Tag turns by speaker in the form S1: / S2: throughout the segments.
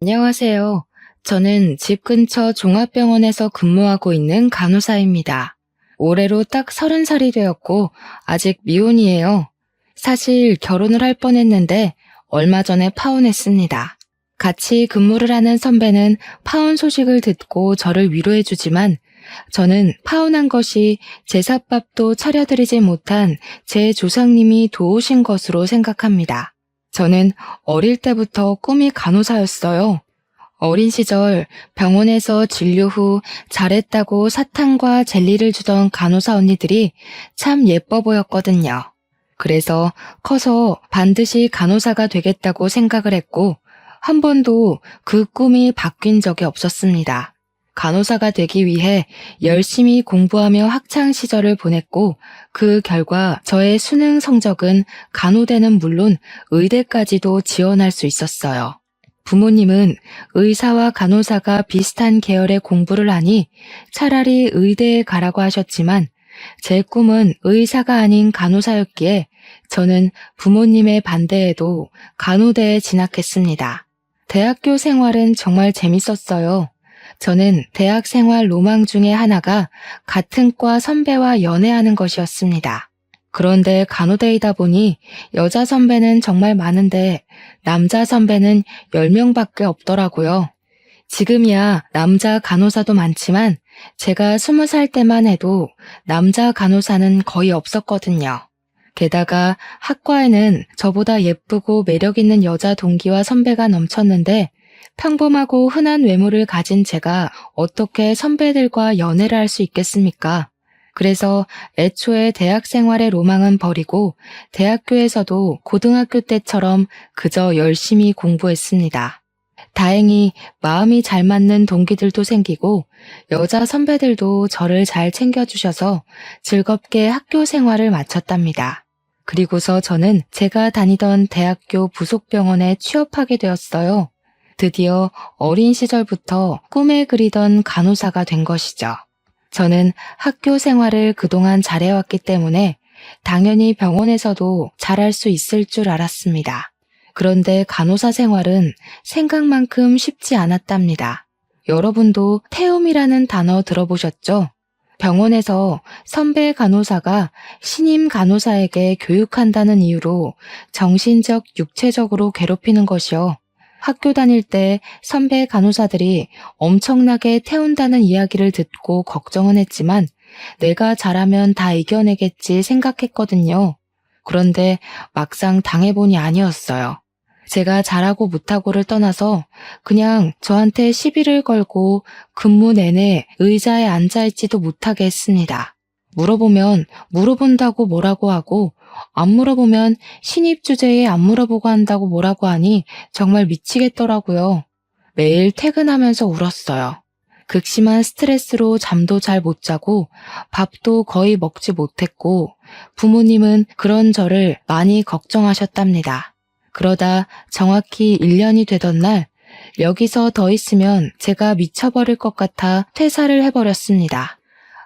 S1: 안녕하세요. 저는 집 근처 종합병원에서 근무하고 있는 간호사입니다. 올해로 딱 30살이 되었고 아직 미혼이에요. 사실 결혼을 할 뻔했는데 얼마 전에 파혼했습니다. 같이 근무를 하는 선배는 파혼 소식을 듣고 저를 위로해주지만 저는 파혼한 것이 제삿밥도 차려드리지 못한 제 조상님이 도우신 것으로 생각합니다. 저는 어릴 때부터 꿈이 간호사였어요. 어린 시절 병원에서 진료 후 잘했다고 사탕과 젤리를 주던 간호사 언니들이 참 예뻐 보였거든요. 그래서 커서 반드시 간호사가 되겠다고 생각을 했고 한 번도 그 꿈이 바뀐 적이 없었습니다. 간호사가 되기 위해 열심히 공부하며 학창 시절을 보냈고 그 결과 저의 수능 성적은 간호대는 물론 의대까지도 지원할 수 있었어요. 부모님은 의사와 간호사가 비슷한 계열의 공부를 하니 차라리 의대에 가라고 하셨지만 제 꿈은 의사가 아닌 간호사였기에 저는 부모님의 반대에도 간호대에 진학했습니다. 대학교 생활은 정말 재밌었어요. 저는 대학 생활 로망 중에 하나가 같은 과 선배와 연애하는 것이었습니다. 그런데 간호대이다 보니 여자 선배는 정말 많은데 남자 선배는 10명밖에 없더라고요. 지금이야 남자 간호사도 많지만 제가 20살 때만 해도 남자 간호사는 거의 없었거든요. 게다가 학과에는 저보다 예쁘고 매력 있는 여자 동기와 선배가 넘쳤는데 평범하고 흔한 외모를 가진 제가 어떻게 선배들과 연애를 할 수 있겠습니까? 그래서 애초에 대학 생활의 로망은 버리고 대학교에서도 고등학교 때처럼 그저 열심히 공부했습니다. 다행히 마음이 잘 맞는 동기들도 생기고 여자 선배들도 저를 잘 챙겨주셔서 즐겁게 학교 생활을 마쳤답니다. 그리고서 저는 제가 다니던 대학교 부속병원에 취업하게 되었어요. 드디어 어린 시절부터 꿈에 그리던 간호사가 된 것이죠. 저는 학교 생활을 그동안 잘해왔기 때문에 당연히 병원에서도 잘할 수 있을 줄 알았습니다. 그런데 간호사 생활은 생각만큼 쉽지 않았답니다. 여러분도 태움이라는 단어 들어보셨죠? 병원에서 선배 간호사가 신임 간호사에게 교육한다는 이유로 정신적, 육체적으로 괴롭히는 것이요. 학교 다닐 때 선배 간호사들이 엄청나게 태운다는 이야기를 듣고 걱정은 했지만 내가 잘하면 다 이겨내겠지 생각했거든요. 그런데 막상 당해보니 아니었어요. 제가 잘하고 못하고를 떠나서 그냥 저한테 시비를 걸고 근무 내내 의자에 앉아있지도 못하게 했습니다. 물어보면 물어본다고 뭐라고 하고 안 물어보면 신입 주제에 안 물어보고 한다고 뭐라고 하니 정말 미치겠더라고요. 매일 퇴근하면서 울었어요. 극심한 스트레스로 잠도 잘 못 자고 밥도 거의 먹지 못했고 부모님은 그런 저를 많이 걱정하셨답니다. 그러다 정확히 1년이 되던 날 여기서 더 있으면 제가 미쳐버릴 것 같아 퇴사를 해버렸습니다.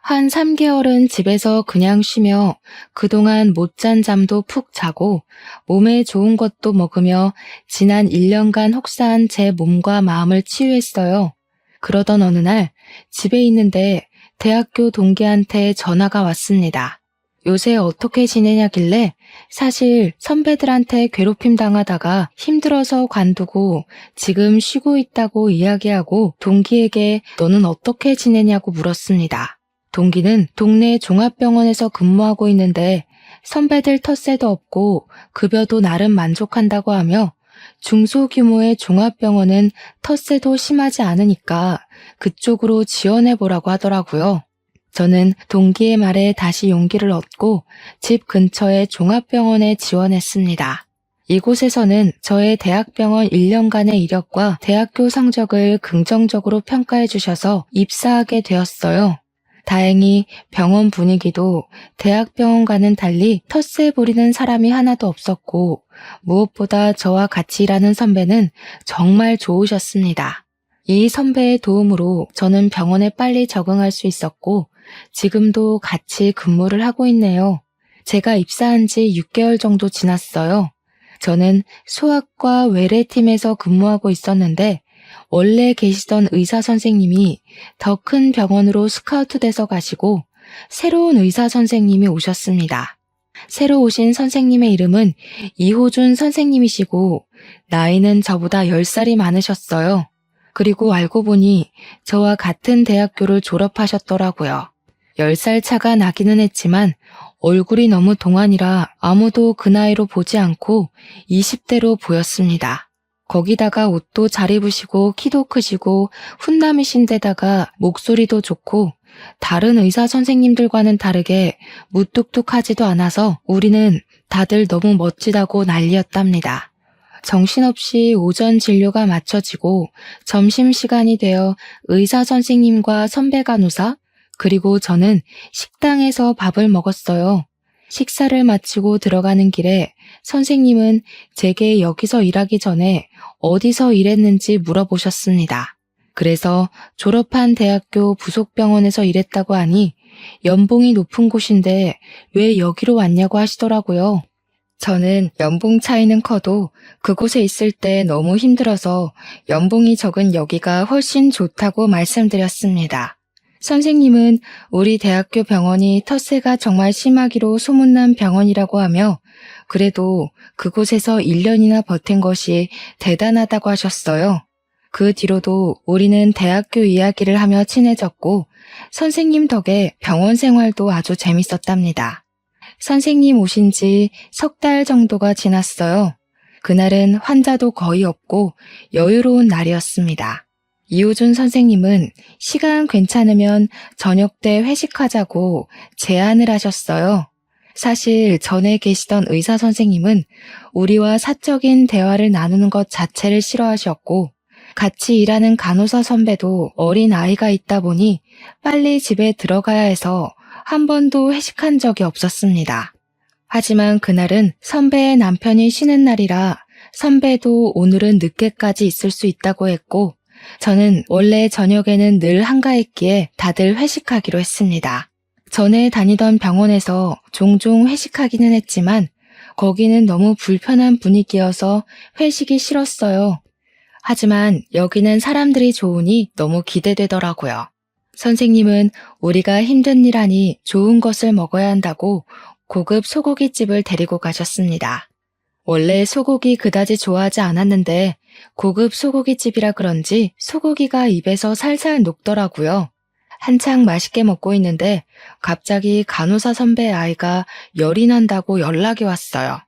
S1: 한 3개월은 집에서 그냥 쉬며 그동안 못 잔 잠도 푹 자고 몸에 좋은 것도 먹으며 지난 1년간 혹사한 제 몸과 마음을 치유했어요. 그러던 어느 날 집에 있는데 대학교 동기한테 전화가 왔습니다. 요새 어떻게 지내냐길래 사실 선배들한테 괴롭힘 당하다가 힘들어서 관두고 지금 쉬고 있다고 이야기하고 동기에게 너는 어떻게 지내냐고 물었습니다. 동기는 동네 종합병원에서 근무하고 있는데 선배들 텃세도 없고 급여도 나름 만족한다고 하며 중소규모의 종합병원은 텃세도 심하지 않으니까 그쪽으로 지원해보라고 하더라고요. 저는 동기의 말에 다시 용기를 얻고 집 근처의 종합병원에 지원했습니다. 이곳에서는 저의 대학병원 1년간의 이력과 대학교 성적을 긍정적으로 평가해 주셔서 입사하게 되었어요. 다행히 병원 분위기도 대학병원과는 달리 텃세 부리는 사람이 하나도 없었고 무엇보다 저와 같이 일하는 선배는 정말 좋으셨습니다. 이 선배의 도움으로 저는 병원에 빨리 적응할 수 있었고 지금도 같이 근무를 하고 있네요. 제가 입사한 지 6개월 정도 지났어요. 저는 소아과 외래팀에서 근무하고 있었는데 원래 계시던 의사 선생님이 더 큰 병원으로 스카우트 돼서 가시고 새로운 의사 선생님이 오셨습니다. 새로 오신 선생님의 이름은 이호준 선생님이시고 나이는 저보다 10살이 많으셨어요. 그리고 알고 보니 저와 같은 대학교를 졸업하셨더라고요. 10살 차가 나기는 했지만 얼굴이 너무 동안이라 아무도 그 나이로 보지 않고 20대로 보였습니다. 거기다가 옷도 잘 입으시고 키도 크시고 훈남이신 데다가 목소리도 좋고 다른 의사 선생님들과는 다르게 무뚝뚝하지도 않아서 우리는 다들 너무 멋지다고 난리였답니다. 정신없이 오전 진료가 마쳐지고 점심시간이 되어 의사 선생님과 선배 간호사 그리고 저는 식당에서 밥을 먹었어요. 식사를 마치고 들어가는 길에 선생님은 제게 여기서 일하기 전에 어디서 일했는지 물어보셨습니다. 그래서 졸업한 대학교 부속병원에서 일했다고 하니 연봉이 높은 곳인데 왜 여기로 왔냐고 하시더라고요. 저는 연봉 차이는 커도 그곳에 있을 때 너무 힘들어서 연봉이 적은 여기가 훨씬 좋다고 말씀드렸습니다. 선생님은 우리 대학교 병원이 텃세가 정말 심하기로 소문난 병원이라고 하며 그래도 그곳에서 1년이나 버틴 것이 대단하다고 하셨어요. 그 뒤로도 우리는 대학교 이야기를 하며 친해졌고 선생님 덕에 병원 생활도 아주 재밌었답니다. 선생님 오신 지 3달 정도가 지났어요. 그날은 환자도 거의 없고 여유로운 날이었습니다. 이호준 선생님은 시간 괜찮으면 저녁 때 회식하자고 제안을 하셨어요. 사실 전에 계시던 의사 선생님은 우리와 사적인 대화를 나누는 것 자체를 싫어하셨고 같이 일하는 간호사 선배도 어린 아이가 있다 보니 빨리 집에 들어가야 해서 한 번도 회식한 적이 없었습니다. 하지만 그날은 선배의 남편이 쉬는 날이라 선배도 오늘은 늦게까지 있을 수 있다고 했고 저는 원래 저녁에는 늘 한가했기에 다들 회식하기로 했습니다. 전에 다니던 병원에서 종종 회식하기는 했지만 거기는 너무 불편한 분위기여서 회식이 싫었어요. 하지만 여기는 사람들이 좋으니 너무 기대되더라고요. 선생님은 우리가 힘든 일 하니 좋은 것을 먹어야 한다고 고급 소고기집을 데리고 가셨습니다. 원래 소고기 그다지 좋아하지 않았는데 고급 소고기집이라 그런지 소고기가 입에서 살살 녹더라고요. 한창 맛있게 먹고 있는데 갑자기 간호사 선배의 아이가 열이 난다고 연락이 왔어요.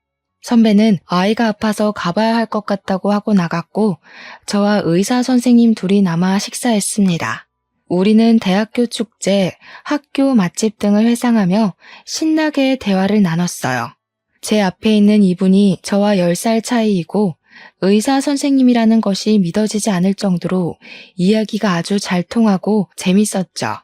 S1: 선배는 아이가 아파서 가봐야 할 것 같다고 하고 나갔고 저와 의사 선생님 둘이 남아 식사했습니다. 우리는 대학교 축제, 학교 맛집 등을 회상하며 신나게 대화를 나눴어요. 제 앞에 있는 이분이 저와 10살 차이이고 의사 선생님이라는 것이 믿어지지 않을 정도로 이야기가 아주 잘 통하고 재밌었죠.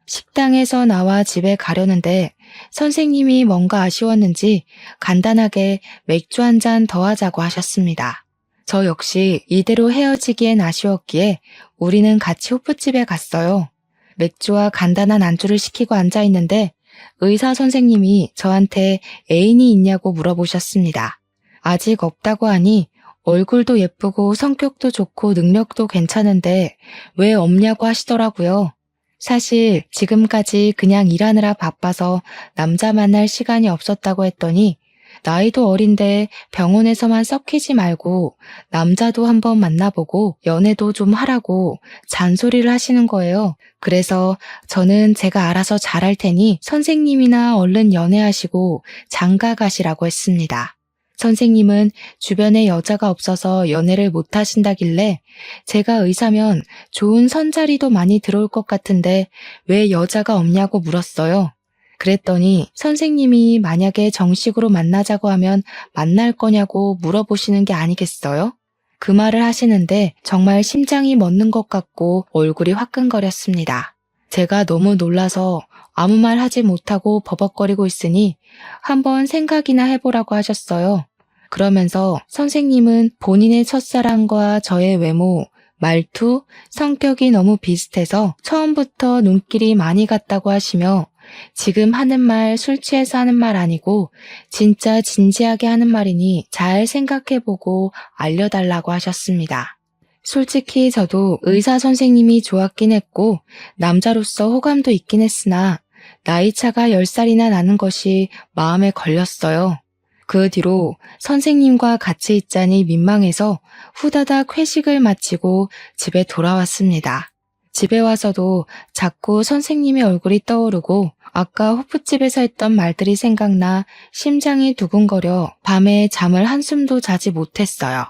S1: 식당에서 나와 집에 가려는데 선생님이 뭔가 아쉬웠는지 간단하게 맥주 한 잔 더 하자고 하셨습니다. 저 역시 이대로 헤어지기엔 아쉬웠기에 우리는 같이 호프집에 갔어요. 맥주와 간단한 안주를 시키고 앉아있는데 의사 선생님이 저한테 애인이 있냐고 물어보셨습니다. 아직 없다고 하니 얼굴도 예쁘고 성격도 좋고 능력도 괜찮은데 왜 없냐고 하시더라고요. 사실 지금까지 그냥 일하느라 바빠서 남자 만날 시간이 없었다고 했더니 나이도 어린데 병원에서만 썩히지 말고 남자도 한번 만나보고 연애도 좀 하라고 잔소리를 하시는 거예요. 그래서 저는 제가 알아서 잘할 테니 선생님이나 얼른 연애하시고 장가 가시라고 했습니다. 선생님은 주변에 여자가 없어서 연애를 못 하신다길래 제가 의사면 좋은 선자리도 많이 들어올 것 같은데 왜 여자가 없냐고 물었어요. 그랬더니 선생님이 만약에 정식으로 만나자고 하면 만날 거냐고 물어보시는 게 아니겠어요? 그 말을 하시는데 정말 심장이 멎는 것 같고 얼굴이 화끈거렸습니다. 제가 너무 놀라서 아무 말 하지 못하고 버벅거리고 있으니 한번 생각이나 해보라고 하셨어요. 그러면서 선생님은 본인의 첫사랑과 저의 외모, 말투, 성격이 너무 비슷해서 처음부터 눈길이 많이 갔다고 하시며 지금 하는 말 술 취해서 하는 말 아니고 진짜 진지하게 하는 말이니 잘 생각해보고 알려달라고 하셨습니다. 솔직히 저도 의사 선생님이 좋았긴 했고 남자로서 호감도 있긴 했으나 나이차가 10살이나 나는 것이 마음에 걸렸어요. 그 뒤로 선생님과 같이 있자니 민망해서 후다닥 회식을 마치고 집에 돌아왔습니다. 집에 와서도 자꾸 선생님의 얼굴이 떠오르고 아까 호프집에서 했던 말들이 생각나 심장이 두근거려 밤에 잠을 한숨도 자지 못했어요.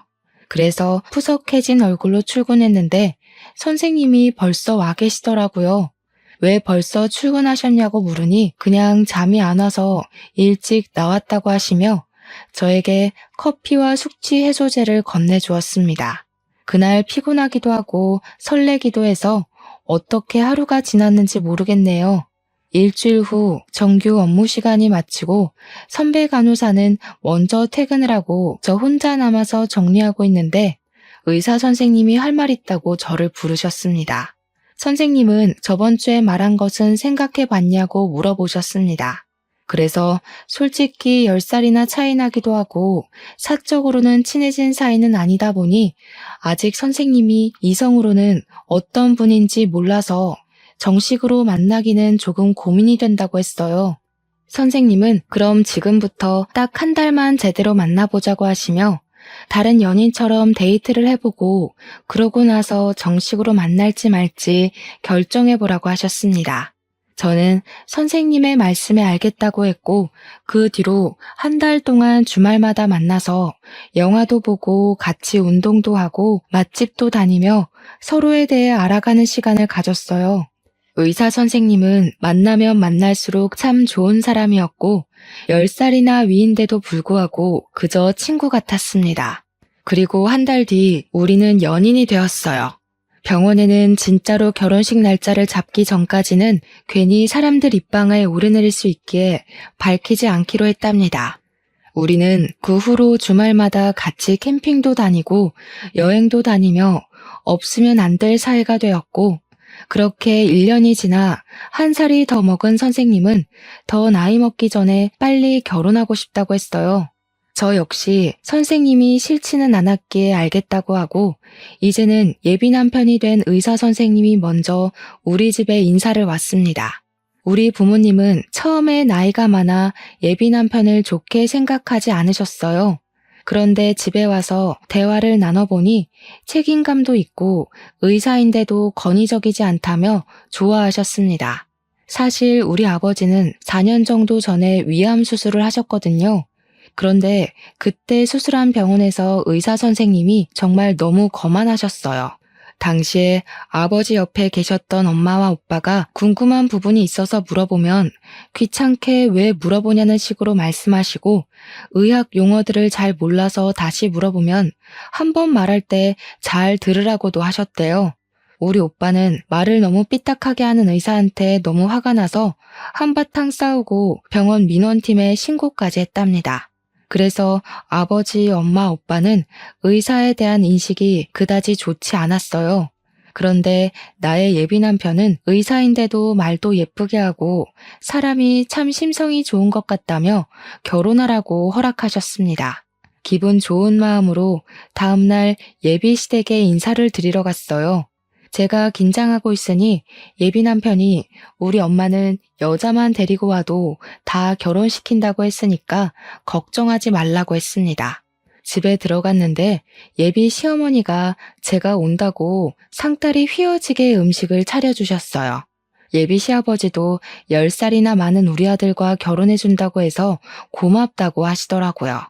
S1: 그래서 푸석해진 얼굴로 출근했는데 선생님이 벌써 와 계시더라고요. 왜 벌써 출근하셨냐고 물으니 그냥 잠이 안 와서 일찍 나왔다고 하시며 저에게 커피와 숙취 해소제를 건네주었습니다. 그날 피곤하기도 하고 설레기도 해서 어떻게 하루가 지났는지 모르겠네요. 일주일 후 정규 업무 시간이 마치고 선배 간호사는 먼저 퇴근을 하고 저 혼자 남아서 정리하고 있는데 의사 선생님이 할 말 있다고 저를 부르셨습니다. 선생님은 저번 주에 말한 것은 생각해 봤냐고 물어보셨습니다. 그래서 솔직히 10살이나 차이 나기도 하고 사적으로는 친해진 사이는 아니다 보니 아직 선생님이 이성으로는 어떤 분인지 몰라서 정식으로 만나기는 조금 고민이 된다고 했어요. 선생님은 그럼 지금부터 딱 한 달만 제대로 만나보자고 하시며 다른 연인처럼 데이트를 해보고 그러고 나서 정식으로 만날지 말지 결정해보라고 하셨습니다. 저는 선생님의 말씀에 알겠다고 했고 그 뒤로 한 달 동안 주말마다 만나서 영화도 보고 같이 운동도 하고 맛집도 다니며 서로에 대해 알아가는 시간을 가졌어요. 의사 선생님은 만나면 만날수록 참 좋은 사람이었고 10살이나 위인데도 불구하고 그저 친구 같았습니다. 그리고 한 달 뒤 우리는 연인이 되었어요. 병원에는 진짜로 결혼식 날짜를 잡기 전까지는 괜히 사람들 입방아에 오르내릴 수 있기에 밝히지 않기로 했답니다. 우리는 그 후로 주말마다 같이 캠핑도 다니고 여행도 다니며 없으면 안 될 사이가 되었고 그렇게 1년이 지나 한 살이 더 먹은 선생님은 더 나이 먹기 전에 빨리 결혼하고 싶다고 했어요. 저 역시 선생님이 싫지는 않았기에 알겠다고 하고 이제는 예비 남편이 된 의사 선생님이 먼저 우리 집에 인사를 왔습니다. 우리 부모님은 처음에 나이가 많아 예비 남편을 좋게 생각하지 않으셨어요. 그런데 집에 와서 대화를 나눠보니 책임감도 있고 의사인데도 권위적이지 않다며 좋아하셨습니다. 사실 우리 아버지는 4년 정도 전에 위암 수술을 하셨거든요. 그런데 그때 수술한 병원에서 의사 선생님이 정말 너무 거만하셨어요. 당시에 아버지 옆에 계셨던 엄마와 오빠가 궁금한 부분이 있어서 물어보면 귀찮게 왜 물어보냐는 식으로 말씀하시고 의학 용어들을 잘 몰라서 다시 물어보면 한 번 말할 때 잘 들으라고도 하셨대요. 우리 오빠는 말을 너무 삐딱하게 하는 의사한테 너무 화가 나서 한바탕 싸우고 병원 민원팀에 신고까지 했답니다. 그래서 아버지, 엄마, 오빠는 의사에 대한 인식이 그다지 좋지 않았어요. 그런데 나의 예비 남편은 의사인데도 말도 예쁘게 하고 사람이 참 심성이 좋은 것 같다며 결혼하라고 허락하셨습니다. 기분 좋은 마음으로 다음날 예비 시댁에 인사를 드리러 갔어요. 제가 긴장하고 있으니 예비 남편이 우리 엄마는 여자만 데리고 와도 다 결혼시킨다고 했으니까 걱정하지 말라고 했습니다. 집에 들어갔는데 예비 시어머니가 제가 온다고 상다리 휘어지게 음식을 차려주셨어요. 예비 시아버지도 10살이나 많은 우리 아들과 결혼해준다고 해서 고맙다고 하시더라고요.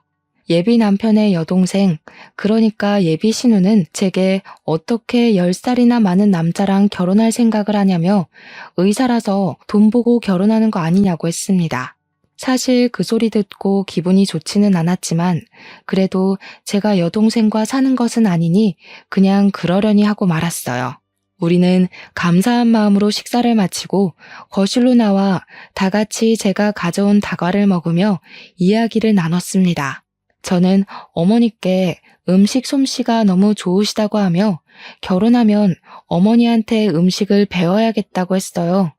S1: 예비 남편의 여동생, 그러니까 예비 신우는 제게 어떻게 10살이나 많은 남자랑 결혼할 생각을 하냐며 의사라서 돈 보고 결혼하는 거 아니냐고 했습니다. 사실 그 소리 듣고 기분이 좋지는 않았지만 그래도 제가 여동생과 사는 것은 아니니 그냥 그러려니 하고 말았어요. 우리는 감사한 마음으로 식사를 마치고 거실로 나와 다 같이 제가 가져온 다과를 먹으며 이야기를 나눴습니다. 저는 어머니께 음식 솜씨가 너무 좋으시다고 하며 결혼하면 어머니한테 음식을 배워야겠다고 했어요.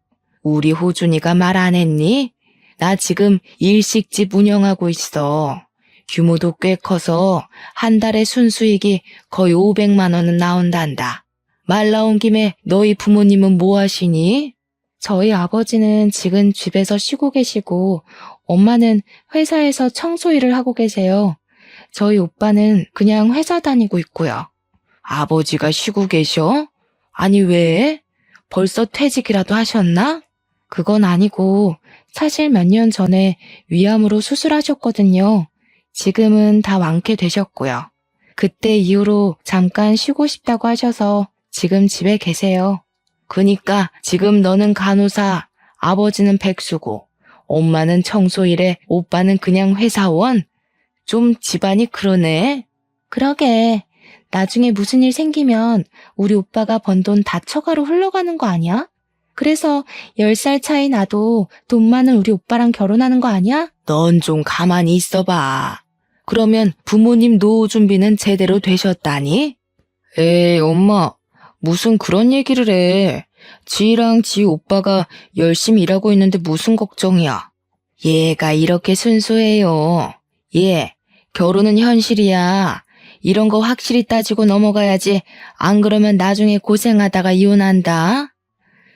S1: 우리 호준이가 말 안 했니? 나 지금 일식집 운영하고 있어. 규모도 꽤 커서 한 달에 순수익이 거의 500만 원은 나온단다. 말 나온 김에 너희 부모님은 뭐 하시니? 저희 아버지는 지금 집에서 쉬고 계시고 엄마는 회사에서 청소 일을 하고 계세요. 저희 오빠는 그냥 회사 다니고 있고요. 아버지가 쉬고 계셔? 아니 왜? 벌써 퇴직이라도 하셨나? 그건 아니고 사실 몇 년 전에 위암으로 수술하셨거든요. 지금은 다 완쾌되셨고요. 그때 이후로 잠깐 쉬고 싶다고 하셔서 지금 집에 계세요. 그니까 지금 너는 간호사, 아버지는 백수고, 엄마는 청소일에 오빠는 그냥 회사원? 좀 집안이 그러네. 그러게. 나중에 무슨 일 생기면 우리 오빠가 번 돈 다 처가로 흘러가는 거 아니야? 그래서 10살 차이 나도 돈 많은 우리 오빠랑 결혼하는 거 아니야? 넌 좀 가만히 있어봐. 그러면 부모님 노후 준비는 제대로 되셨다니? 에이, 엄마. 무슨 그런 얘기를 해. 지랑 지 오빠가 열심히 일하고 있는데 무슨 걱정이야. 얘가 이렇게 순수해요. 얘, 결혼은 현실이야. 이런 거 확실히 따지고 넘어가야지. 안 그러면 나중에 고생하다가 이혼한다.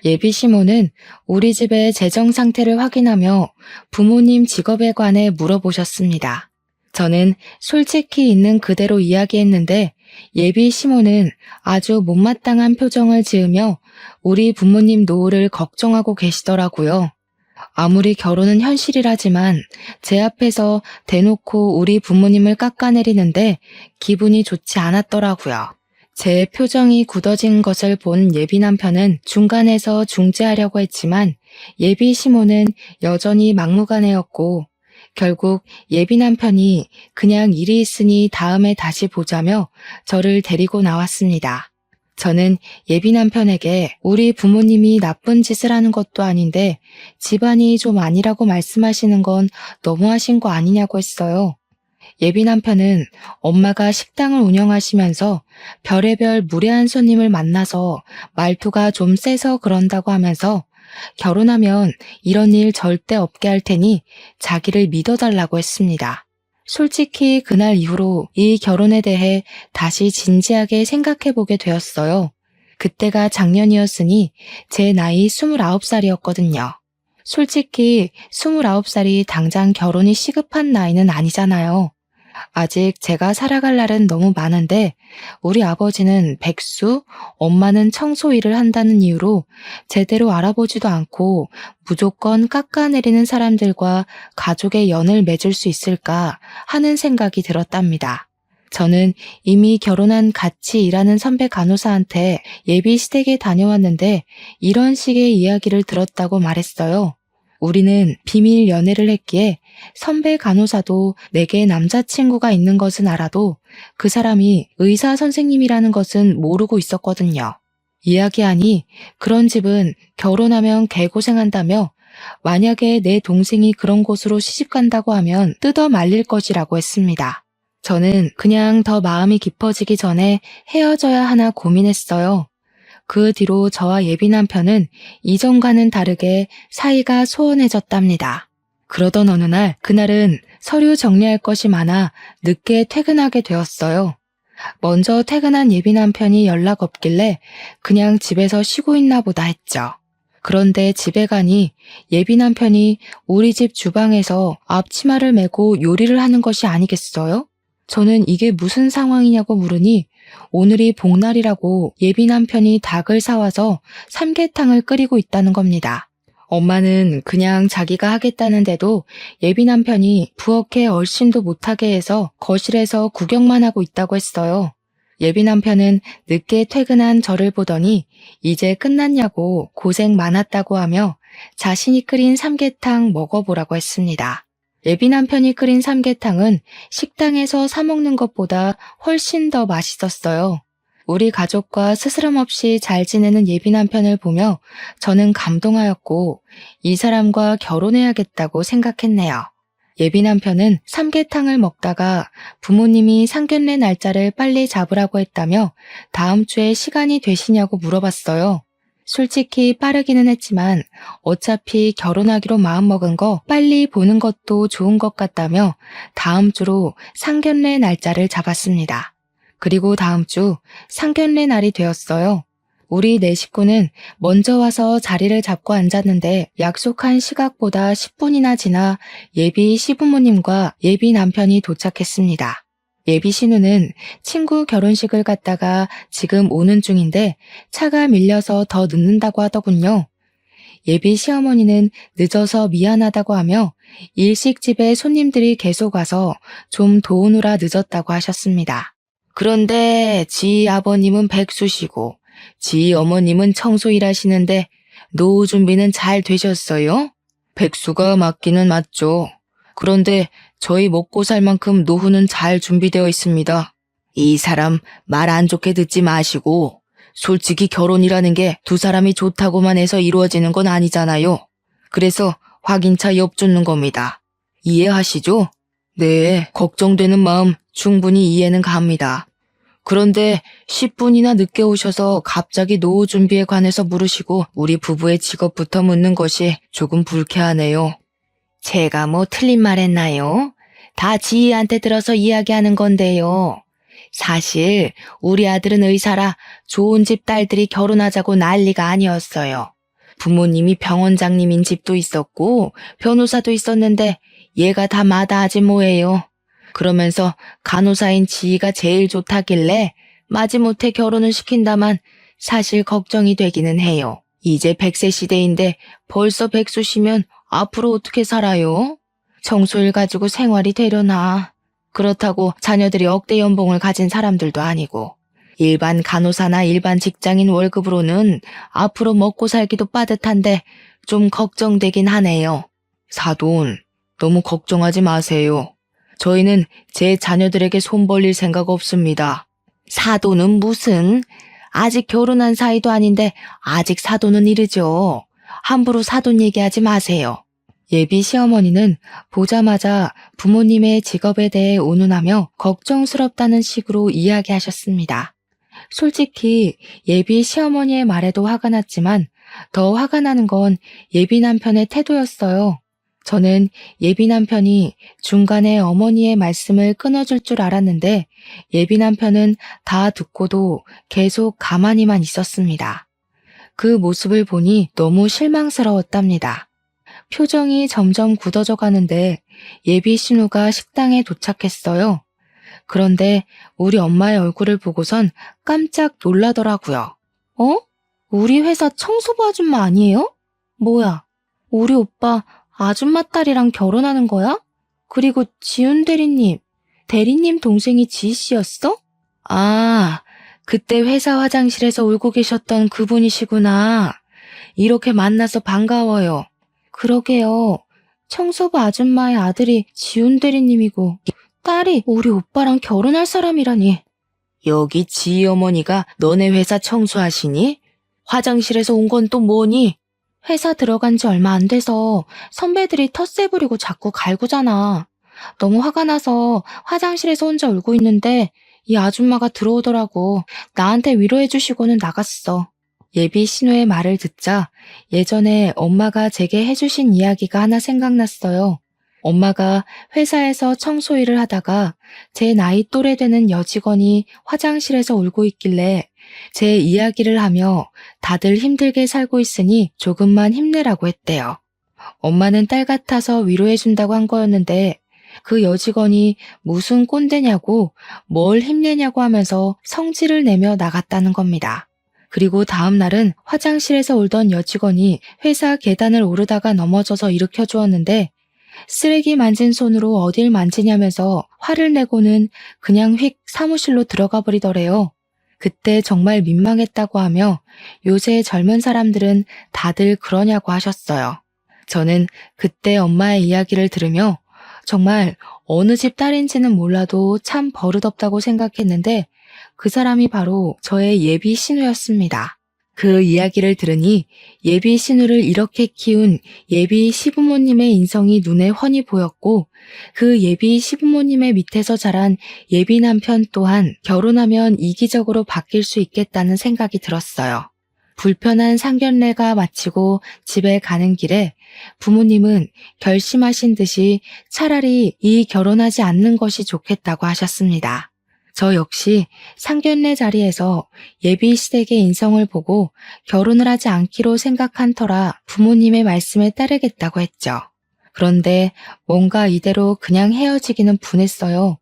S1: 예비 시모는 우리 집의 재정 상태를 확인하며 부모님 직업에 관해 물어보셨습니다. 저는 솔직히 있는 그대로 이야기했는데 예비 시모는 아주 못마땅한 표정을 지으며 우리 부모님 노후를 걱정하고 계시더라고요. 아무리 결혼은 현실이라지만 제 앞에서 대놓고 우리 부모님을 깎아내리는데 기분이 좋지 않았더라고요. 제 표정이 굳어진 것을 본 예비 남편은 중간에서 중재하려고 했지만 예비 시모는 여전히 막무가내였고 결국 예비 남편이 그냥 일이 있으니 다음에 다시 보자며 저를 데리고 나왔습니다. 저는 예비 남편에게 우리 부모님이 나쁜 짓을 하는 것도 아닌데 집안이 좀 아니라고 말씀하시는 건 너무하신 거 아니냐고 했어요. 예비 남편은 엄마가 식당을 운영하시면서 별의별 무례한 손님을 만나서 말투가 좀 세서 그런다고 하면서 결혼하면 이런 일 절대 없게 할 테니 자기를 믿어달라고 했습니다. 솔직히 그날 이후로 이 결혼에 대해 다시 진지하게 생각해보게 되었어요. 그때가 작년이었으니 제 나이 29살이었거든요. 솔직히 29살이 당장 결혼이 시급한 나이는 아니잖아요. 아직 제가 살아갈 날은 너무 많은데 우리 아버지는 백수, 엄마는 청소 일을 한다는 이유로 제대로 알아보지도 않고 무조건 깎아내리는 사람들과 가족의 연을 맺을 수 있을까 하는 생각이 들었답니다. 저는 이미 결혼한 같이 일하는 선배 간호사한테 예비 시댁에 다녀왔는데 이런 식의 이야기를 들었다고 말했어요. 우리는 비밀 연애를 했기에 선배 간호사도 내게 남자친구가 있는 것은 알아도 그 사람이 의사 선생님이라는 것은 모르고 있었거든요. 이야기하니 그런 집은 결혼하면 개고생한다며 만약에 내 동생이 그런 곳으로 시집간다고 하면 뜯어 말릴 것이라고 했습니다. 저는 그냥 더 마음이 깊어지기 전에 헤어져야 하나 고민했어요. 그 뒤로 저와 예비 남편은 이전과는 다르게 사이가 소원해졌답니다. 그러던 어느 날 그날은 서류 정리할 것이 많아 늦게 퇴근하게 되었어요. 먼저 퇴근한 예비 남편이 연락 없길래 그냥 집에서 쉬고 있나 보다 했죠. 그런데 집에 가니 예비 남편이 우리 집 주방에서 앞치마를 메고 요리를 하는 것이 아니겠어요? 저는 이게 무슨 상황이냐고 물으니 오늘이 복날이라고 예비 남편이 닭을 사와서 삼계탕을 끓이고 있다는 겁니다. 엄마는 그냥 자기가 하겠다는데도 예비 남편이 부엌에 얼씬도 못하게 해서 거실에서 구경만 하고 있다고 했어요. 예비 남편은 늦게 퇴근한 저를 보더니 이제 끝났냐고 고생 많았다고 하며 자신이 끓인 삼계탕 먹어보라고 했습니다. 예비 남편이 끓인 삼계탕은 식당에서 사 먹는 것보다 훨씬 더 맛있었어요. 우리 가족과 스스럼 없이 잘 지내는 예비 남편을 보며 저는 감동하였고 이 사람과 결혼해야겠다고 생각했네요. 예비 남편은 삼계탕을 먹다가 부모님이 상견례 날짜를 빨리 잡으라고 했다며 다음 주에 시간이 되시냐고 물어봤어요. 솔직히 빠르기는 했지만 어차피 결혼하기로 마음먹은 거 빨리 보는 것도 좋은 것 같다며 다음 주로 상견례 날짜를 잡았습니다. 그리고 다음 주 상견례 날이 되었어요. 우리 네 식구는 먼저 와서 자리를 잡고 앉았는데 약속한 시각보다 10분이나 지나 예비 시부모님과 예비 남편이 도착했습니다. 예비 신우는 친구 결혼식을 갔다가 지금 오는 중인데 차가 밀려서 더 늦는다고 하더군요. 예비 시어머니는 늦어서 미안하다고 하며 일식집에 손님들이 계속 와서 좀 도우느라 늦었다고 하셨습니다. 그런데 지 아버님은 백수시고 지 어머님은 청소 일하시는데 노후 준비는 잘 되셨어요? 백수가 맞기는 맞죠. 그런데 저희 먹고 살 만큼 노후는 잘 준비되어 있습니다. 이 사람 말 안 좋게 듣지 마시고 솔직히 결혼이라는 게 두 사람이 좋다고만 해서 이루어지는 건 아니잖아요. 그래서 확인차 엿주는 겁니다. 이해하시죠? 네, 걱정되는 마음 충분히 이해는 갑니다. 그런데 10분이나 늦게 오셔서 갑자기 노후 준비에 관해서 물으시고 우리 부부의 직업부터 묻는 것이 조금 불쾌하네요. 제가 뭐 틀린 말 했나요? 다 지희한테 들어서 이야기하는 건데요. 사실 우리 아들은 의사라 좋은 집 딸들이 결혼하자고 난리가 아니었어요. 부모님이 병원장님인 집도 있었고 변호사도 있었는데 얘가 다 마다하지 뭐예요. 그러면서 간호사인 지희가 제일 좋다길래 마지못해 결혼을 시킨다만 사실 걱정이 되기는 해요. 이제 100세 시대인데 벌써 백수시면 앞으로 어떻게 살아요? 청소일 가지고 생활이 되려나. 그렇다고 자녀들이 억대 연봉을 가진 사람들도 아니고 일반 간호사나 일반 직장인 월급으로는 앞으로 먹고 살기도 빠듯한데 좀 걱정되긴 하네요. 사돈, 너무 걱정하지 마세요. 저희는 제 자녀들에게 손 벌릴 생각 없습니다. 사돈은 무슨? 아직 결혼한 사이도 아닌데 아직 사돈은 이르죠. 함부로 사돈 얘기하지 마세요. 예비 시어머니는 보자마자 부모님의 직업에 대해 온운하며 걱정스럽다는 식으로 이야기하셨습니다. 솔직히 예비 시어머니의 말에도 화가 났지만 더 화가 나는 건 예비 남편의 태도였어요. 저는 예비 남편이 중간에 어머니의 말씀을 끊어줄 줄 알았는데 예비 남편은 다 듣고도 계속 가만히만 있었습니다. 그 모습을 보니 너무 실망스러웠답니다. 표정이 점점 굳어져 가는데 예비 신우가 식당에 도착했어요. 그런데 우리 엄마의 얼굴을 보고선 깜짝 놀라더라고요. 어? 우리 회사 청소부 아줌마 아니에요? 뭐야, 우리 오빠 아줌마 딸이랑 결혼하는 거야? 그리고 지훈 대리님 동생이 지희 씨였어? 아, 그때 회사 화장실에서 울고 계셨던 그분이시구나. 이렇게 만나서 반가워요. 그러게요. 청소부 아줌마의 아들이 지훈 대리님이고 딸이 우리 오빠랑 결혼할 사람이라니. 여기 지희 어머니가 너네 회사 청소하시니? 화장실에서 온 건 또 뭐니? 회사 들어간 지 얼마 안 돼서 선배들이 텃세 부리고 자꾸 갈구잖아. 너무 화가 나서 화장실에서 혼자 울고 있는데 이 아줌마가 들어오더라고. 나한테 위로해 주시고는 나갔어. 예비 신우의 말을 듣자 예전에 엄마가 제게 해주신 이야기가 하나 생각났어요. 엄마가 회사에서 청소 일을 하다가 제 나이 또래 되는 여직원이 화장실에서 울고 있길래 제 이야기를 하며 다들 힘들게 살고 있으니 조금만 힘내라고 했대요. 엄마는 딸 같아서 위로해준다고 한 거였는데 그 여직원이 무슨 꼰대냐고 뭘 힘내냐고 하면서 성질을 내며 나갔다는 겁니다. 그리고 다음 날은 화장실에서 울던 여직원이 회사 계단을 오르다가 넘어져서 일으켜 주었는데 쓰레기 만진 손으로 어딜 만지냐면서 화를 내고는 그냥 휙 사무실로 들어가 버리더래요. 그때 정말 민망했다고 하며 요새 젊은 사람들은 다들 그러냐고 하셨어요. 저는 그때 엄마의 이야기를 들으며 정말 어느 집 딸인지는 몰라도 참 버릇없다고 생각했는데 그 사람이 바로 저의 예비 신우였습니다. 그 이야기를 들으니 예비 신우를 이렇게 키운 예비 시부모님의 인성이 눈에 훤히 보였고 그 예비 시부모님의 밑에서 자란 예비 남편 또한 결혼하면 이기적으로 바뀔 수 있겠다는 생각이 들었어요. 불편한 상견례가 마치고 집에 가는 길에 부모님은 결심하신 듯이 차라리 이 결혼하지 않는 것이 좋겠다고 하셨습니다. 저 역시 상견례 자리에서 예비 시댁의 인성을 보고 결혼을 하지 않기로 생각한 터라 부모님의 말씀에 따르겠다고 했죠. 그런데 뭔가 이대로 그냥 헤어지기는 분했어요.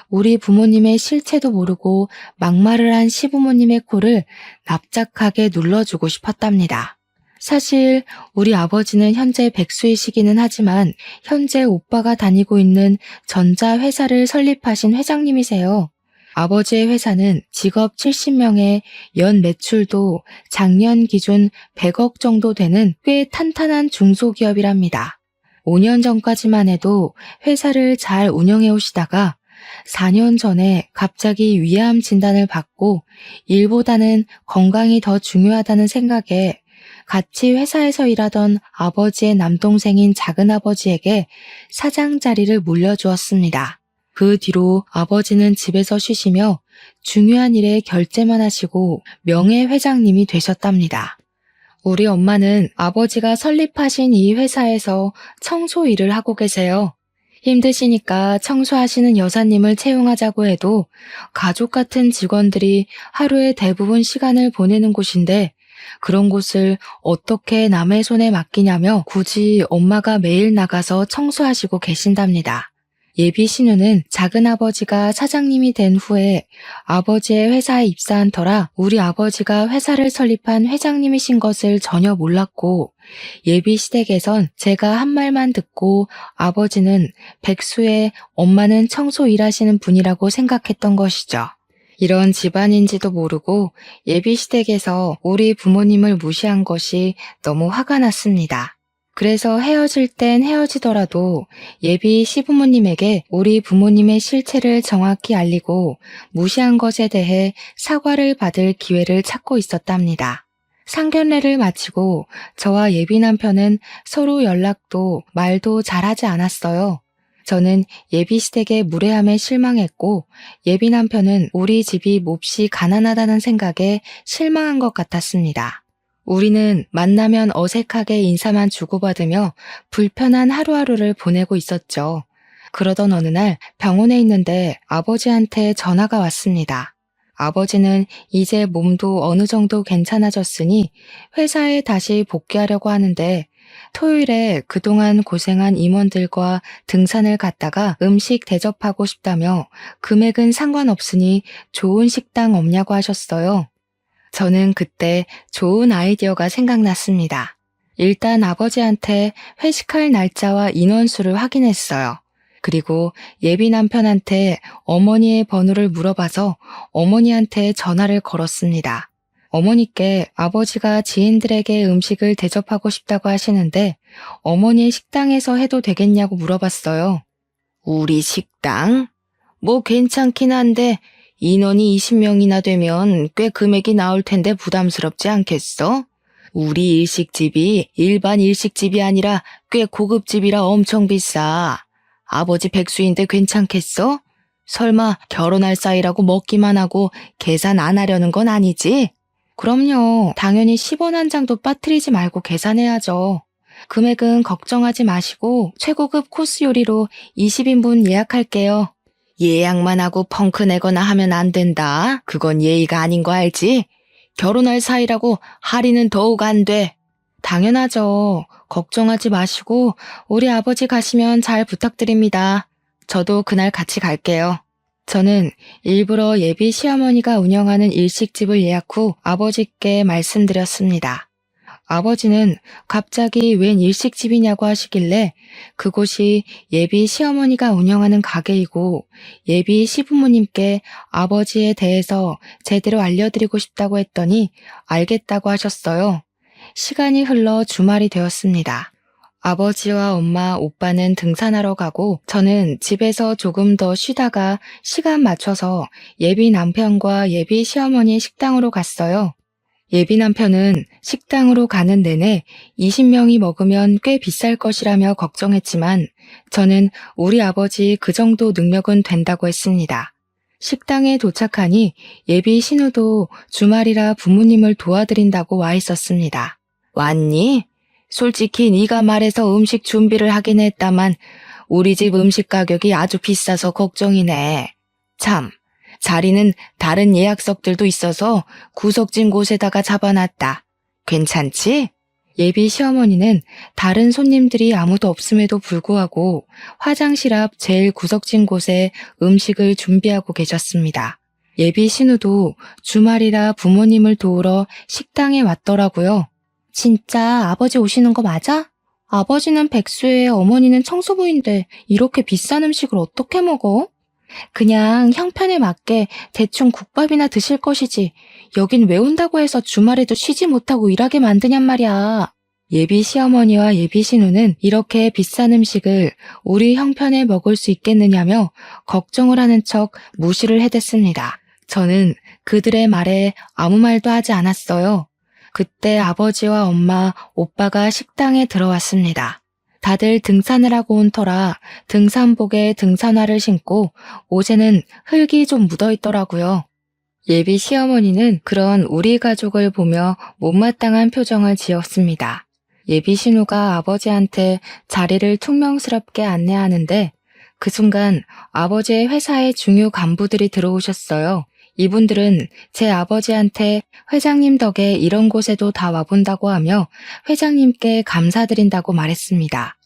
S1: 우리 부모님의 실체도 모르고 막말을 한 시부모님의 코를 납작하게 눌러주고 싶었답니다. 사실 우리 아버지는 현재 백수이시기는 하지만 현재 오빠가 다니고 있는 전자회사를 설립하신 회장님이세요. 아버지의 회사는 직업 70명에 연 매출도 작년 기준 100억 정도 되는 꽤 탄탄한 중소기업이랍니다. 5년 전까지만 해도 회사를 잘 운영해 오시다가 4년 전에 갑자기 위암 진단을 받고 일보다는 건강이 더 중요하다는 생각에 같이 회사에서 일하던 아버지의 남동생인 작은아버지에게 사장 자리를 물려주었습니다. 그 뒤로 아버지는 집에서 쉬시며 중요한 일에 결제만 하시고 명예회장님이 되셨답니다. 우리 엄마는 아버지가 설립하신 이 회사에서 청소 일을 하고 계세요. 힘드시니까 청소하시는 여사님을 채용하자고 해도 가족 같은 직원들이 하루에 대부분 시간을 보내는 곳인데 그런 곳을 어떻게 남의 손에 맡기냐며 굳이 엄마가 매일 나가서 청소하시고 계신답니다. 예비 신우는 작은아버지가 사장님이 된 후에 아버지의 회사에 입사한 터라 우리 아버지가 회사를 설립한 회장님이신 것을 전혀 몰랐고 예비 시댁에선 제가 한 말만 듣고 아버지는 백수에 엄마는 청소 일하시는 분이라고 생각했던 것이죠. 이런 집안인지도 모르고 예비 시댁에서 우리 부모님을 무시한 것이 너무 화가 났습니다. 그래서 헤어질 땐 헤어지더라도 예비 시부모님에게 우리 부모님의 실체를 정확히 알리고 무시한 것에 대해 사과를 받을 기회를 찾고 있었답니다. 상견례를 마치고 저와 예비 남편은 서로 연락도 말도 잘하지 않았어요. 저는 예비 시댁의 무례함에 실망했고 예비 남편은 우리 집이 몹시 가난하다는 생각에 실망한 것 같았습니다. 우리는 만나면 어색하게 인사만 주고받으며 불편한 하루하루를 보내고 있었죠. 그러던 어느 날 병원에 있는데 아버지한테 전화가 왔습니다. 아버지는 이제 몸도 어느 정도 괜찮아졌으니 회사에 다시 복귀하려고 하는데 토요일에 그동안 고생한 임원들과 등산을 갔다가 음식 대접하고 싶다며 금액은 상관없으니 좋은 식당 없냐고 하셨어요. 저는 그때 좋은 아이디어가 생각났습니다. 일단 아버지한테 회식할 날짜와 인원수를 확인했어요. 그리고 예비 남편한테 어머니의 번호를 물어봐서 어머니한테 전화를 걸었습니다. 어머니께 아버지가 지인들에게 음식을 대접하고 싶다고 하시는데 어머니의 식당에서 해도 되겠냐고 물어봤어요. 우리 식당? 뭐 괜찮긴 한데 인원이 20명이나 되면 꽤 금액이 나올 텐데 부담스럽지 않겠어? 우리 일식집이 일반 일식집이 아니라 꽤 고급집이라 엄청 비싸. 아버지 백수인데 괜찮겠어? 설마 결혼할 사이라고 먹기만 하고 계산 안 하려는 건 아니지? 그럼요. 당연히 10원 한 장도 빠뜨리지 말고 계산해야죠. 금액은 걱정하지 마시고 최고급 코스 요리로 20인분 예약할게요. 예약만 하고 펑크 내거나 하면 안 된다. 그건 예의가 아닌 거 알지? 결혼할 사이라고 할인은 더욱 안 돼. 당연하죠. 걱정하지 마시고 우리 아버지 가시면 잘 부탁드립니다. 저도 그날 같이 갈게요. 저는 일부러 예비 시어머니가 운영하는 일식집을 예약 후 아버지께 말씀드렸습니다. 아버지는 갑자기 웬 일식집이냐고 하시길래 그곳이 예비 시어머니가 운영하는 가게이고 예비 시부모님께 아버지에 대해서 제대로 알려드리고 싶다고 했더니 알겠다고 하셨어요. 시간이 흘러 주말이 되었습니다. 아버지와 엄마, 오빠는 등산하러 가고 저는 집에서 조금 더 쉬다가 시간 맞춰서 예비 남편과 예비 시어머니 식당으로 갔어요. 예비 남편은 식당으로 가는 내내 20명이 먹으면 꽤 비쌀 것이라며 걱정했지만 저는 우리 아버지 그 정도 능력은 된다고 했습니다. 식당에 도착하니 예비 신우도 주말이라 부모님을 도와드린다고 와 있었습니다. 왔니? 솔직히 네가 말해서 음식 준비를 하긴 했다만 우리 집 음식 가격이 아주 비싸서 걱정이네. 참, 자리는 다른 예약석들도 있어서 구석진 곳에다가 잡아놨다. 괜찮지? 예비 시어머니는 다른 손님들이 아무도 없음에도 불구하고 화장실 앞 제일 구석진 곳에 음식을 준비하고 계셨습니다. 예비 신우도 주말이라 부모님을 도우러 식당에 왔더라고요. 진짜 아버지 오시는 거 맞아? 아버지는 백수에 어머니는 청소부인데 이렇게 비싼 음식을 어떻게 먹어? 그냥 형편에 맞게 대충 국밥이나 드실 것이지. 여긴 왜 온다고 해서 주말에도 쉬지 못하고 일하게 만드냔 말이야. 예비 시어머니와 예비 신우는 이렇게 비싼 음식을 우리 형편에 먹을 수 있겠느냐며 걱정을 하는 척 무시를 해댔습니다. 저는 그들의 말에 아무 말도 하지 않았어요. 그때 아버지와 엄마, 오빠가 식당에 들어왔습니다. 다들 등산을 하고 온 터라 등산복에 등산화를 신고 옷에는 흙이 좀 묻어있더라고요. 예비 시어머니는 그런 우리 가족을 보며 못마땅한 표정을 지었습니다. 예비 신우가 아버지한테 자리를 퉁명스럽게 안내하는데 그 순간 아버지의 회사의 중요 간부들이 들어오셨어요. 이분들은 제 아버지한테 회장님 덕에 이런 곳에도 다 와본다고 하며 회장님께 감사드린다고 말했습니다.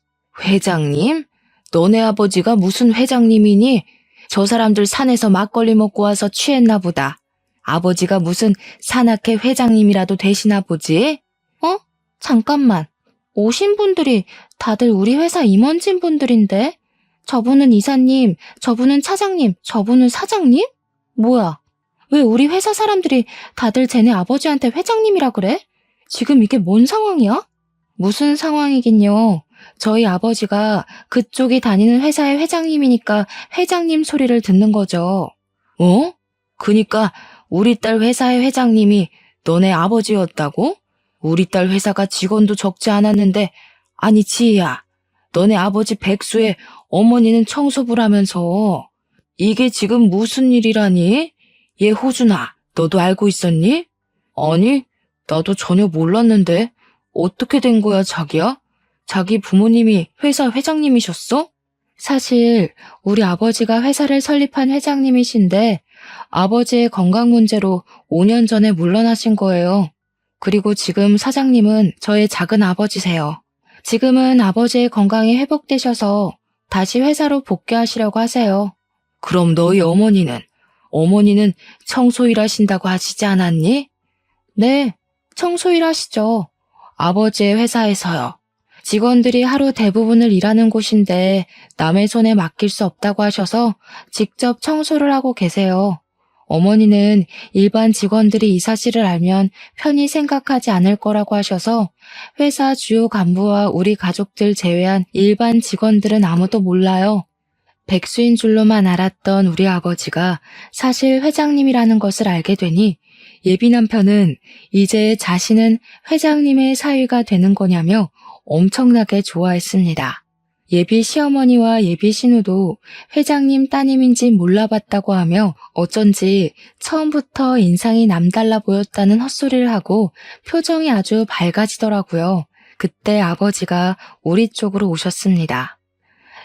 S1: 회장님? 너네 아버지가 무슨 회장님이니? 저 사람들 산에서 막걸리 먹고 와서 취했나 보다. 아버지가 무슨 산악회 회장님이라도 되시나 보지? 잠깐만. 오신 분들이 다들 우리 회사 임원진 분들인데? 저분은 이사님, 저분은 차장님, 저분은 사장님? 뭐야? 왜 우리 회사 사람들이 다들 쟤네 아버지한테 회장님이라 그래? 지금 이게 뭔 상황이야? 무슨 상황이긴요. 저희 아버지가 그쪽이 다니는 회사의 회장님이니까 회장님 소리를 듣는 거죠. 그니까 우리 딸 회사의 회장님이 너네 아버지였다고? 우리 딸 회사가 직원도 적지 않았는데, 아니 지희야, 너네 아버지 백수의 어머니는 청소부라면서 이게 지금 무슨 일이라니? 얘 호준아, 너도 알고 있었니? 아니, 나도 전혀 몰랐는데 어떻게 된 거야 자기야? 자기 부모님이 회사 회장님이셨어? 사실 우리 아버지가 회사를 설립한 회장님이신데 아버지의 건강 문제로 5년 전에 물러나신 거예요. 그리고 지금 사장님은 저의 작은 아버지세요. 지금은 아버지의 건강이 회복되셔서 다시 회사로 복귀하시려고 하세요. 그럼 너희 어머니는 청소일 하신다고 하시지 않았니? 네, 청소일 하시죠. 아버지의 회사에서요. 직원들이 하루 대부분을 일하는 곳인데 남의 손에 맡길 수 없다고 하셔서 직접 청소를 하고 계세요. 어머니는 일반 직원들이 이 사실을 알면 편히 생각하지 않을 거라고 하셔서 회사 주요 간부와 우리 가족들 제외한 일반 직원들은 아무도 몰라요. 백수인 줄로만 알았던 우리 아버지가 사실 회장님이라는 것을 알게 되니 예비 남편은 이제 자신은 회장님의 사위가 되는 거냐며 엄청나게 좋아했습니다. 예비 시어머니와 예비 신우도 회장님 따님인지 몰라봤다고 하며 어쩐지 처음부터 인상이 남달라 보였다는 헛소리를 하고 표정이 아주 밝아지더라고요. 그때 아버지가 우리 쪽으로 오셨습니다.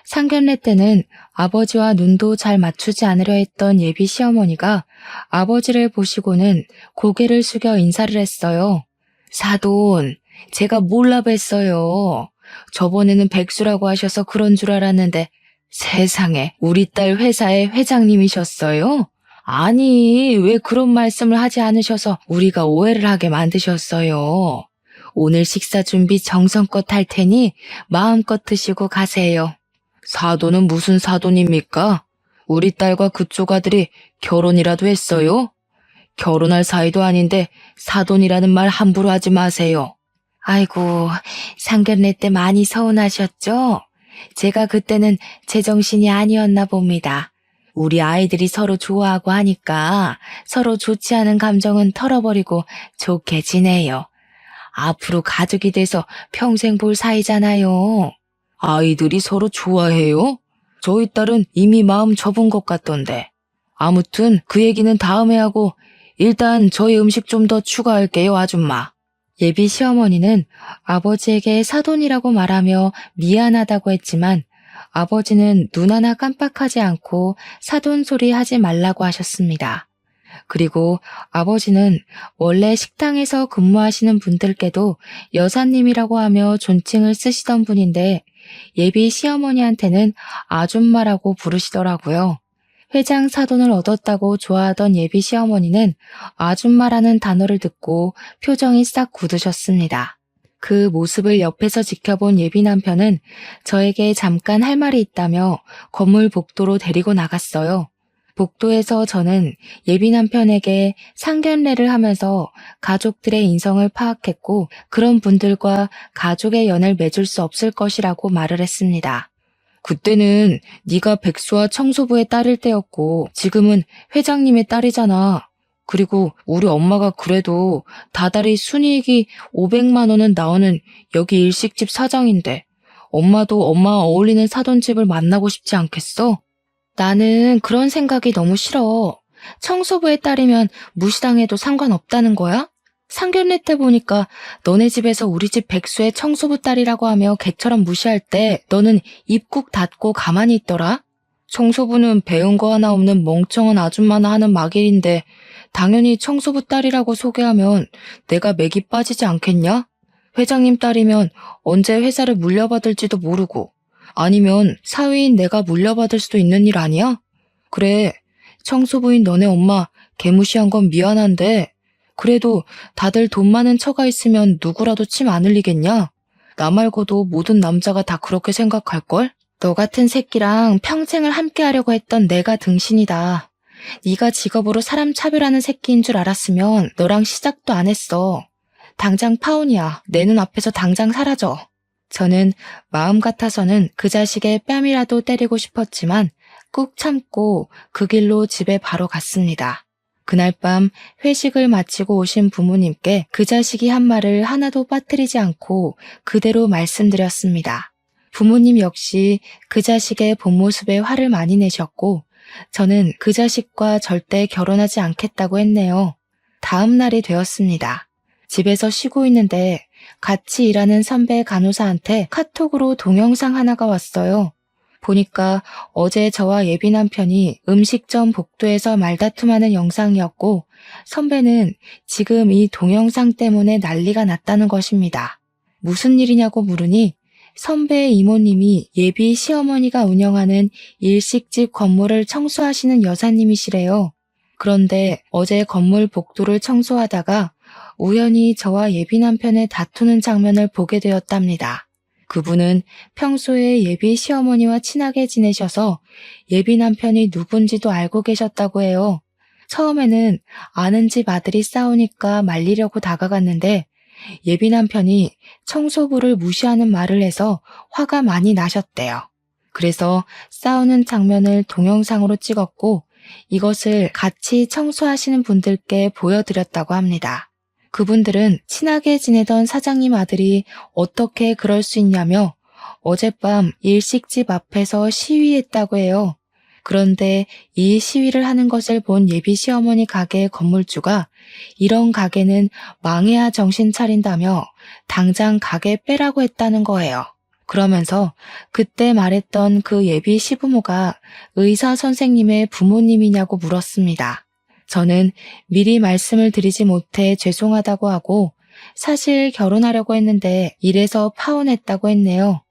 S1: 상견례 때는 아버지와 눈도 잘 맞추지 않으려 했던 예비 시어머니가 아버지를 보시고는 고개를 숙여 인사를 했어요. 사돈, 제가 몰라 뵀어요. 저번에는 백수라고 하셔서 그런 줄 알았는데 세상에 우리 딸 회사의 회장님이셨어요? 아니, 왜 그런 말씀을 하지 않으셔서 우리가 오해를 하게 만드셨어요. 오늘 식사 준비 정성껏 할 테니 마음껏 드시고 가세요. 사돈은 무슨 사돈입니까? 우리 딸과 그쪽 아들이 결혼이라도 했어요? 결혼할 사이도 아닌데 사돈이라는 말 함부로 하지 마세요. 아이고, 상견례 때 많이 서운하셨죠? 제가 그때는 제정신이 아니었나 봅니다. 우리 아이들이 서로 좋아하고 하니까 서로 좋지 않은 감정은 털어버리고 좋게 지내요. 앞으로 가족이 돼서 평생 볼 사이잖아요. 아이들이 서로 좋아해요? 저희 딸은 이미 마음 접은 것 같던데. 아무튼 그 얘기는 다음에 하고 일단 저희 음식 좀 더 추가할게요, 아줌마. 예비 시어머니는 아버지에게 사돈이라고 말하며 미안하다고 했지만 아버지는 눈 하나 깜빡하지 않고 사돈 소리 하지 말라고 하셨습니다. 그리고 아버지는 원래 식당에서 근무하시는 분들께도 여사님이라고 하며 존칭을 쓰시던 분인데 예비 시어머니한테는 아줌마라고 부르시더라고요. 회장 사돈을 얻었다고 좋아하던 예비 시어머니는 아줌마라는 단어를 듣고 표정이 싹 굳으셨습니다. 그 모습을 옆에서 지켜본 예비 남편은 저에게 잠깐 할 말이 있다며 건물 복도로 데리고 나갔어요. 복도에서 저는 예비 남편에게 상견례를 하면서 가족들의 인성을 파악했고 그런 분들과 가족의 연을 맺을 수 없을 것이라고 말을 했습니다. 그때는 네가 백수와 청소부의 딸일 때였고 지금은 회장님의 딸이잖아. 그리고 우리 엄마가 그래도 다달이 순이익이 500만 원은 나오는 여기 일식집 사장인데 엄마도 엄마 어울리는 사돈집을 만나고 싶지 않겠어? 나는 그런 생각이 너무 싫어. 청소부의 딸이면 무시당해도 상관없다는 거야? 상견례 때 보니까 너네 집에서 우리 집 백수의 청소부 딸이라고 하며 개처럼 무시할 때 너는 입 꾹 닫고 가만히 있더라? 청소부는 배운 거 하나 없는 멍청한 아줌마나 하는 막일인데 당연히 청소부 딸이라고 소개하면 내가 맥이 빠지지 않겠냐? 회장님 딸이면 언제 회사를 물려받을지도 모르고 아니면 사위인 내가 물려받을 수도 있는 일 아니야? 그래, 청소부인 너네 엄마 개무시한 건 미안한데 그래도 다들 돈 많은 처가 있으면 누구라도 침 안 흘리겠냐? 나 말고도 모든 남자가 다 그렇게 생각할걸? 너 같은 새끼랑 평생을 함께 하려고 했던 내가 등신이다. 네가 직업으로 사람 차별하는 새끼인 줄 알았으면 너랑 시작도 안 했어. 당장 파혼이야. 내 눈앞에서 당장 사라져. 저는 마음 같아서는 그 자식의 뺨이라도 때리고 싶었지만 꾹 참고 그 길로 집에 바로 갔습니다. 그날 밤 회식을 마치고 오신 부모님께 그 자식이 한 말을 하나도 빠뜨리지 않고 그대로 말씀드렸습니다. 부모님 역시 그 자식의 본 모습에 화를 많이 내셨고 저는 그 자식과 절대 결혼하지 않겠다고 했네요. 다음 날이 되었습니다. 집에서 쉬고 있는데 같이 일하는 선배 간호사한테 카톡으로 동영상 하나가 왔어요. 보니까 어제 저와 예비 남편이 음식점 복도에서 말다툼하는 영상이었고 선배는 지금 이 동영상 때문에 난리가 났다는 것입니다. 무슨 일이냐고 물으니 선배의 이모님이 예비 시어머니가 운영하는 일식집 건물을 청소하시는 여사님이시래요. 그런데 어제 건물 복도를 청소하다가 우연히 저와 예비 남편의 다투는 장면을 보게 되었답니다. 그분은 평소에 예비 시어머니와 친하게 지내셔서 예비 남편이 누군지도 알고 계셨다고 해요. 처음에는 아는 집 아들이 싸우니까 말리려고 다가갔는데 예비 남편이 청소부를 무시하는 말을 해서 화가 많이 나셨대요. 그래서 싸우는 장면을 동영상으로 찍었고 이것을 같이 청소하시는 분들께 보여드렸다고 합니다. 그분들은 친하게 지내던 사장님 아들이 어떻게 그럴 수 있냐며 어젯밤 일식집 앞에서 시위했다고 해요. 그런데 이 시위를 하는 것을 본 예비 시어머니 가게 건물주가 이런 가게는 망해야 정신 차린다며 당장 가게 빼라고 했다는 거예요. 그러면서 그때 말했던 그 예비 시부모가 의사 선생님의 부모님이냐고 물었습니다. 저는 미리 말씀을 드리지 못해 죄송하다고 하고 사실 결혼하려고 했는데 이래서 파혼했다고 했네요.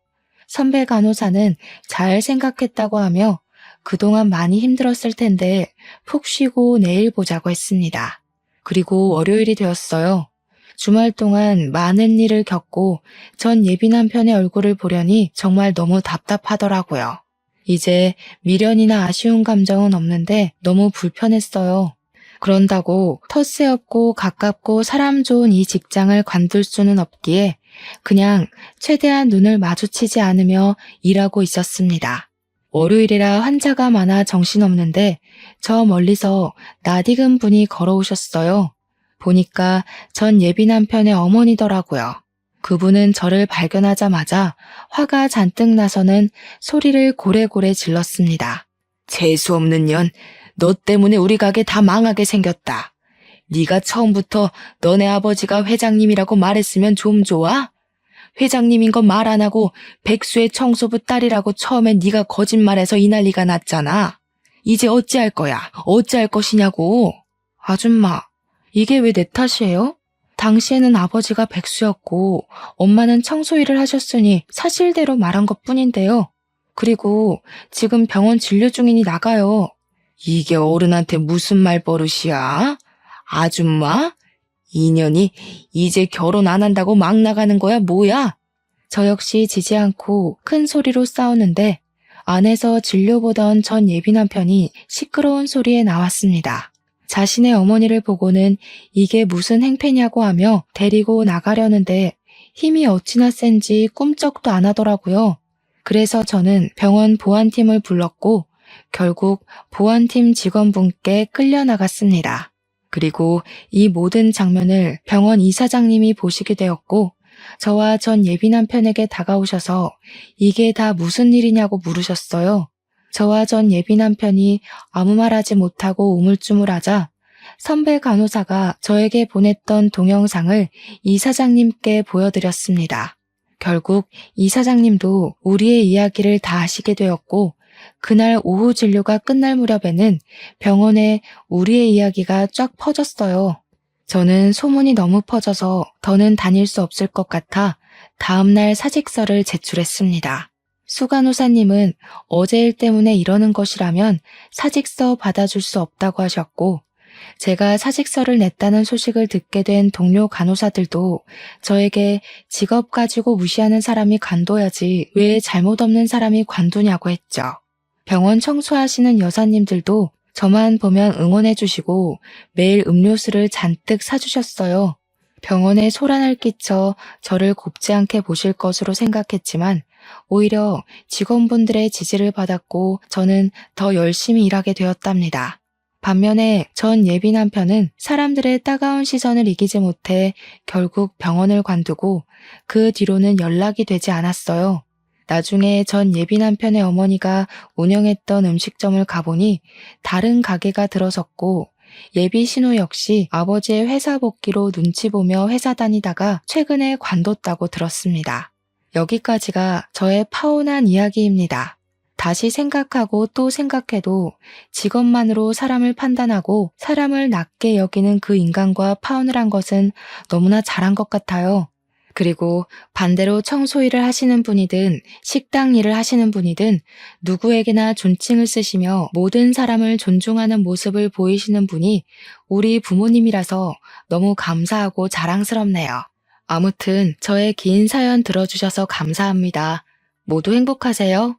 S1: 선배 간호사는 잘 생각했다고 하며 그동안 많이 힘들었을 텐데 푹 쉬고 내일 보자고 했습니다. 그리고 월요일이 되었어요. 주말 동안 많은 일을 겪고 전 예비 남편의 얼굴을 보려니 정말 너무 답답하더라고요. 이제 미련이나 아쉬운 감정은 없는데 너무 불편했어요. 그런다고 텃세 없고 가깝고 사람 좋은 이 직장을 관둘 수는 없기에 그냥 최대한 눈을 마주치지 않으며 일하고 있었습니다. 월요일이라 환자가 많아 정신없는데 저 멀리서 낯익은 분이 걸어오셨어요. 보니까 전 예비 남편의 어머니더라고요. 그분은 저를 발견하자마자 화가 잔뜩 나서는 소리를 고래고래 질렀습니다. 재수없는 년, 너 때문에 우리 가게 다 망하게 생겼다. 네가 처음부터 너네 아버지가 회장님이라고 말했으면 좀 좋아? 회장님인 건 말 안 하고 백수의 청소부 딸이라고 처음엔 네가 거짓말해서 이 난리가 났잖아. 이제 어찌할 거야? 어찌할 것이냐고. 아줌마, 이게 왜 내 탓이에요? 당시에는 아버지가 백수였고 엄마는 청소 일을 하셨으니 사실대로 말한 것뿐인데요. 그리고 지금 병원 진료 중이니 나가요. 이게 어른한테 무슨 말버릇이야? 아줌마? 인연이 이제 결혼 안 한다고 막 나가는 거야 뭐야? 저 역시 지지 않고 큰 소리로 싸우는데 안에서 진료 보던 전 예비 남편이 시끄러운 소리에 나왔습니다. 자신의 어머니를 보고는 이게 무슨 행패냐고 하며 데리고 나가려는데 힘이 어찌나 센지 꿈쩍도 안 하더라고요. 그래서 저는 병원 보안팀을 불렀고 결국 보안팀 직원분께 끌려나갔습니다. 그리고 이 모든 장면을 병원 이사장님이 보시게 되었고 저와 전 예비 남편에게 다가오셔서 이게 다 무슨 일이냐고 물으셨어요. 저와 전 예비 남편이 아무 말하지 못하고 우물쭈물하자 선배 간호사가 저에게 보냈던 동영상을 이사장님께 보여드렸습니다. 결국 이사장님도 우리의 이야기를 다 아시게 되었고 그날 오후 진료가 끝날 무렵에는 병원에 우리의 이야기가 쫙 퍼졌어요. 저는 소문이 너무 퍼져서 더는 다닐 수 없을 것 같아 다음날 사직서를 제출했습니다. 수간호사님은 어제 일 때문에 이러는 것이라면 사직서 받아줄 수 없다고 하셨고 제가 사직서를 냈다는 소식을 듣게 된 동료 간호사들도 저에게 직업 가지고 무시하는 사람이 관둬야지 왜 잘못 없는 사람이 관두냐고 했죠. 병원 청소하시는 여사님들도 저만 보면 응원해 주시고 매일 음료수를 잔뜩 사주셨어요. 병원에 소란을 끼쳐 저를 곱지 않게 보실 것으로 생각했지만 오히려 직원분들의 지지를 받았고 저는 더 열심히 일하게 되었답니다. 반면에 전 예비 남편은 사람들의 따가운 시선을 이기지 못해 결국 병원을 관두고 그 뒤로는 연락이 되지 않았어요. 나중에 전 예비 남편의 어머니가 운영했던 음식점을 가보니 다른 가게가 들어섰고 예비 신우 역시 아버지의 회사 복귀로 눈치 보며 회사 다니다가 최근에 관뒀다고 들었습니다. 여기까지가 저의 파혼한 이야기입니다. 다시 생각하고 또 생각해도 직업만으로 사람을 판단하고 사람을 낮게 여기는 그 인간과 파혼을 한 것은 너무나 잘한 것 같아요. 그리고 반대로 청소 일을 하시는 분이든 식당 일을 하시는 분이든 누구에게나 존칭을 쓰시며 모든 사람을 존중하는 모습을 보이시는 분이 우리 부모님이라서 너무 감사하고 자랑스럽네요. 아무튼 저의 긴 사연 들어주셔서 감사합니다. 모두 행복하세요.